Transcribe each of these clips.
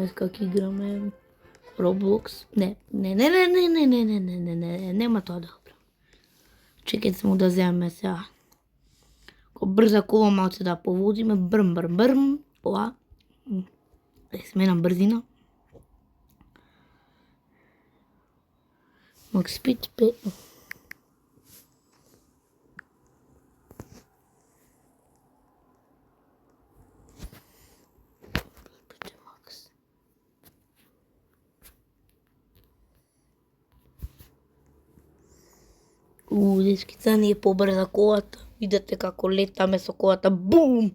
Как играме Roblox. Не, нема тоа да го правам. Чекайте само да земеме сега. Ко брза кола малце да повозиме, брм. Ова. Сменам брзина. Max speed 5. Дечки, сега ни е побрза колата. Видете како летаме со колата. Бум!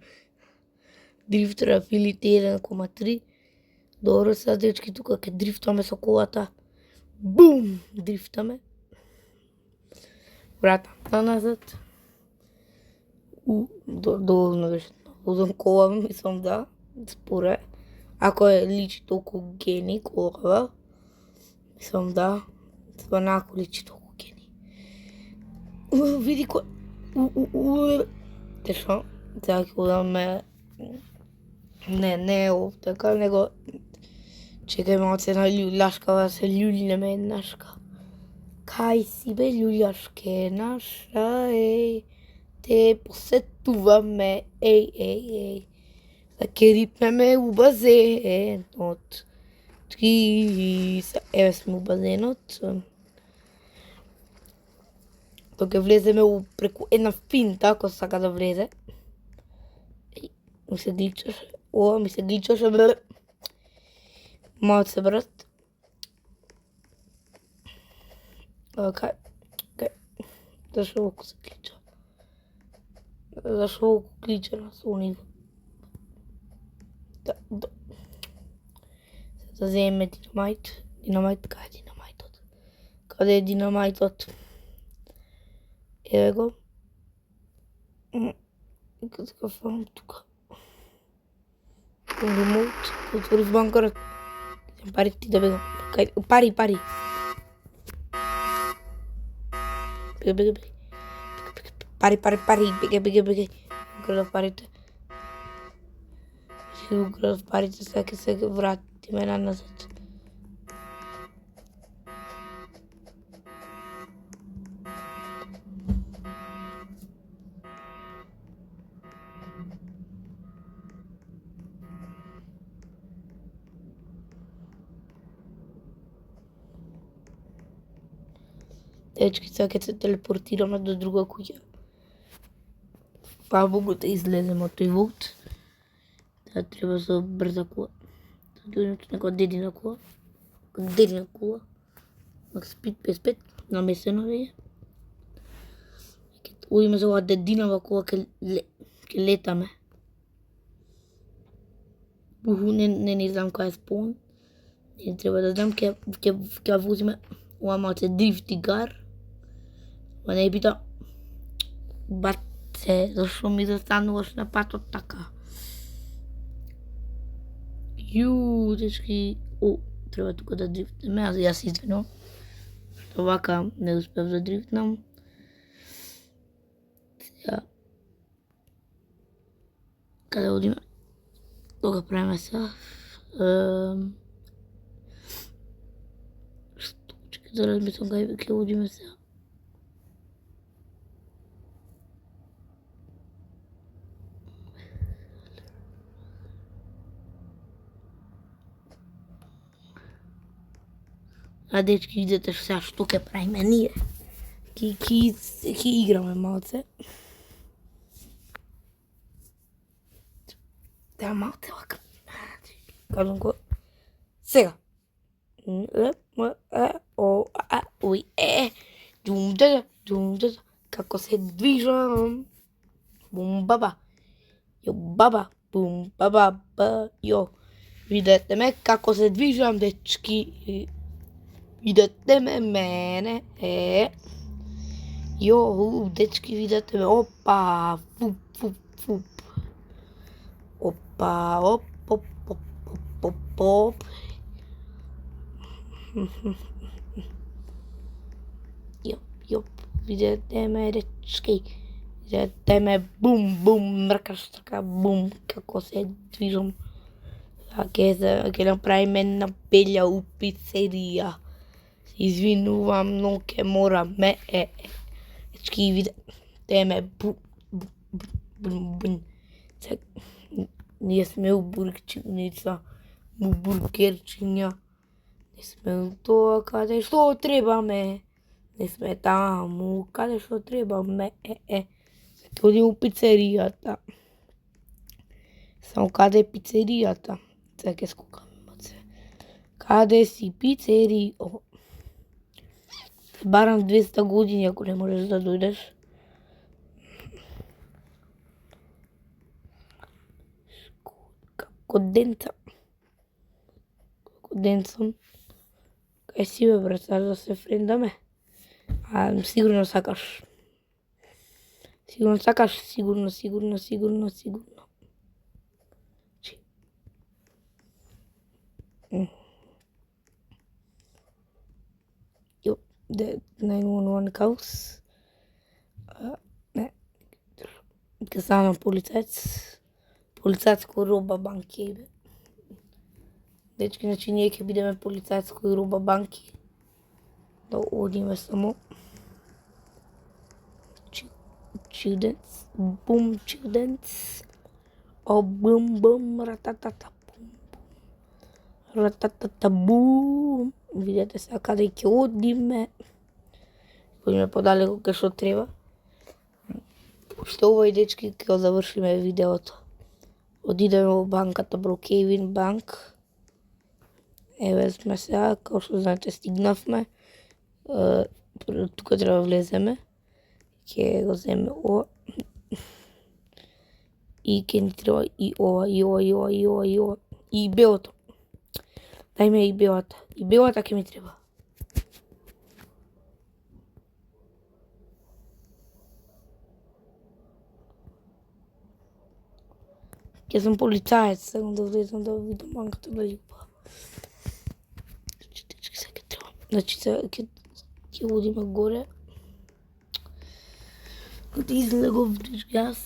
Дрифтера филите 1,3. Добро, сега дечки, тука ќе дрифтаме со колата. Бум! Дрифтаме. Вратам назад. Доволно беше. Возам кола, мислам да. Споре. Ако е личи толку гени колава, мислам да. Стварно ако личи толку гени. Види кој... Тешо. Сега ќе удаме... Не е овдека, него... Чекај малце на љуљашка, да се љулјнеме еднашка. Кај си бе љуљашке наша, еј. Те посетуваме, еј. Да ке рипнеме у базенот. Еве сме у базенот. Тоа ќе влеземе преку една финта, ако сака да влезе. Ми се гличаше. Ова ми се гличаше. Малце брат. Кај. Зашо око се глича? Зашо око глича на сонива? Да. Сега земеме динамајт. Кај е динамајтот? Каде е динамајтот? Еве го. Каде го фам тука? Ремоут. Отворив банкарот. Пари ти да бегам. Пари. Бегај. Пари. Бегај. Украдав парите. Сега ќе се вратиме назад. Дечки, сега ќе се телепортираме до друга куќа. Фала Богу да излеземе од тој волт. Сега треба со брза кола. Некоја дедина кола. Max speed 55, намесено веќе. Одиме за оваа дединава кола, ќе летаме. Не знам која е спон. Не треба да знам, ќе возиме ова малце дрифтигар. Ма не пита, бате, зашо ми застануваш на патот така? Дечки, треба тука да дрифтаме, јас извинувам. Што вака не успев да дрифтнам. Сега, каде одиме? Кога правиме сега? Чекай да размислам кај ќе одиме сега. А дечки, видите сега што ќе правиме ние. Ќе играме малце. Да, малце вака. Кажам го. Сега. Како се движам. Бум баба. Јо баба. Бум баба. Јо. Видете ме како се движам, дечки. Видете ме мене. Јо, дечки, видете ме. Опа. Фуп. Опа. Оп. Јоп. Видете ме, дечки. Видете ме. Бум. Мркаш така. Бум. Како се движам. Ќе направиме една пелја у пицерија. Се извинувам, но ќе мораме. Дечки виде. Теме Ние сме у бургчиница, у бургерчиња. Не сме у тоа каде што требаме. Не сме таму каде што требаме. Ќе одиме у пицеријата. Само каде е пицеријата? Сега ќе скукаме маце. Каде си пицерио? Барам 200 години ако не можеш да дојдеш. Денца. Кај си бе брат, сакаш да се френдаме? Сигурно сакаш. Сигурно. The 911 calls. Ќе станам полицаец. Полицаец кој роба банки, бе. Дечки, значи ние ќе бидеме полицаец кој роба банки. Да одиме само. Children's, boom, children's. Бум, рататата, бум. Рататата, бум. Видете сега каде ќе одиме. Одиме подалеку кај што треба. Што овој дечки ќе завршиме видеото. Одидеме во банката Brookhaven банк. Еве сме сега, како што знаете, стигнавме. Тука треба влеземе. Ќе го земе ова. И ќе ни треба и ова. И белото. Дај и белата. И белата ќе ми треба. Ќе сум полицаец, сакам да влезам да видам банката дали упа. Сега ќе треба. Значи сега ќе одиме горе. Кога излегов газ.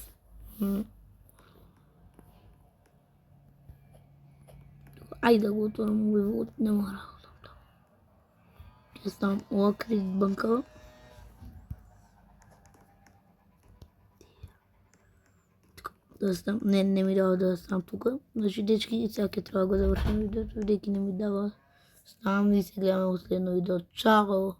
Ајде да го отворам овој вод, нема работа. Ќе ставам ова кредит банка. Да ставам, не ми дава да ставам тука. Значи дечки, сега ќе треба да го завршим видеото, бидејќи не ми дава. Ставам и се гледаме во следно видео. Чао!